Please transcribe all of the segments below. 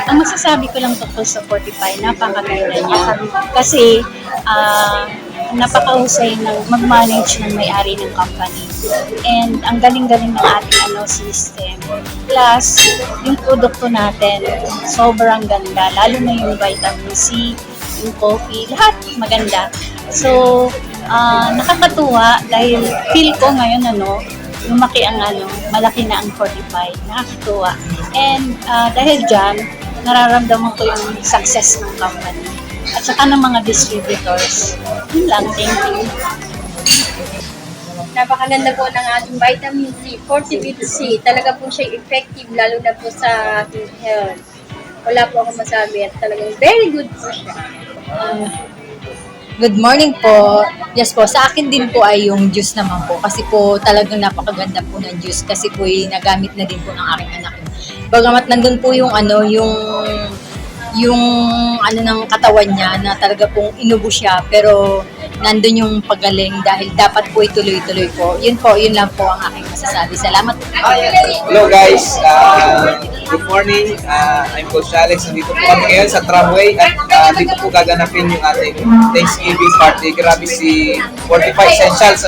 Ang masasabi ko lang tungkol sa Fortify, napakaganda niya. Kasi napakahusay ng mag-manage ng may-ari ng company. And ang galing-galing ng ating system. Plus, yung produkto natin, sobrang ganda. Lalo na yung vitamin C, yung coffee, lahat maganda. So, nakakatuwa dahil feel ko ngayon lumaki ang malaki na ang Fortify. Nakakatuwa. And dahil dyan, nararamdaman ko yung success ng company. At saka ng mga distributors. Yun lang, thank you. Napakaganda po ng ating vitamin C, Fortivit C. Talaga po siya effective, lalo na po sa ating health. Wala po akong masabi at talagang very good po siya. Good morning po. Yes po, sa akin din po ay yung juice naman po. Kasi po talagang napakaganda po ng juice. Kasi po nagamit na din po ng aking anak. Bagamat nandun po yung ng katawan niya na talaga pong inubo siya. Pero nandun yung pagaling dahil dapat po ituloy-tuloy po. Yun lang po ang aking masasabi. Salamat po. Hello guys, good morning. I'm Coach Alex. Nandito po kami ngayon sa tramway at dito po gaganapin yung ating Thanksgiving party. Grabe si Fortify Essentials.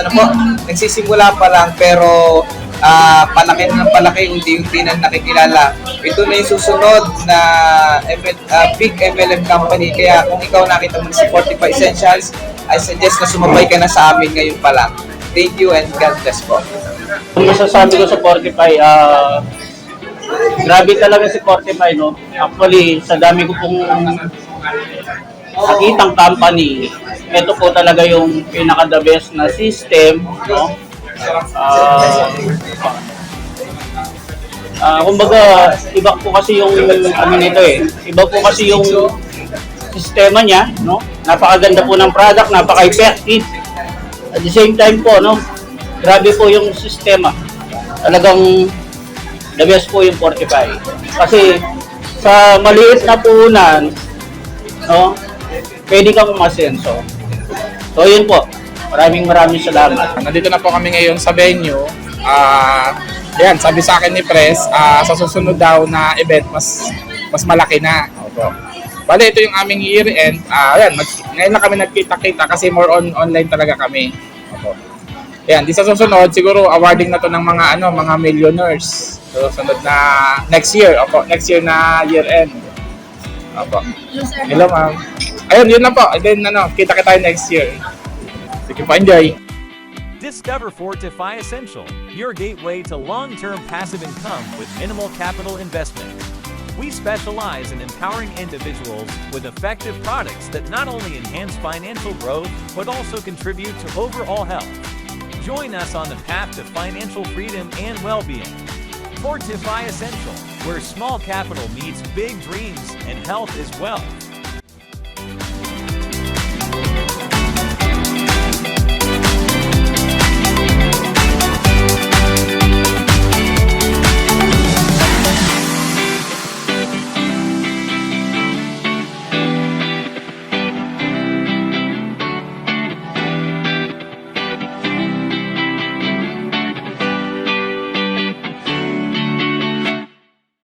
Nagsisimula pa lang pero palaki ng palaki, unti-unti nang nakikilala. Ito na yung susunod na big MLM company. Kaya kung ikaw nakita mo si Fortify Essentials, I suggest na sumabay ka na sa amin ngayon pa lang. Thank you and God bless po. Ang masasabi ko sa Fortify, grabe talaga si Fortify, no? Actually, sa dami ko pong nakitang company, ito po talaga yung pinaka-the best na system, no? Kumbaga, iba po kasi yung iba po kasi yung sistema niya, no? Napakaganda po ng product, napaka-effective. At the same time po, no? Grabe po yung sistema. Talagang the best po yung Fortify. Kasi sa maliit na puhunan, no? Pwede kang umasenso. So yun po. Maraming salamat. Nandito na po kami ngayon sa venue. Yan, sabi sa akin ni Pres, sa susunod daw na event, mas malaki na. Opo. Bale, ito yung aming year-end. Ngayon na kami nagkita-kita kasi more on online talaga kami. Opo. Yan, di sa susunod, siguro awarding na to ng mga millionaires. So, susunod na next year. Opo, next year na year-end. Opo. Hello, ma'am. Ayun, yun lang po. And then, kita-kita tayo next year. Sige po, enjoy. Discover Fortify Essential, your gateway to long-term passive income with minimal capital investment. We specialize in empowering individuals with effective products that not only enhance financial growth, but also contribute to overall health. Join us on the path to financial freedom and well-being. Fortify Essential, where small capital meets big dreams and health is wealth.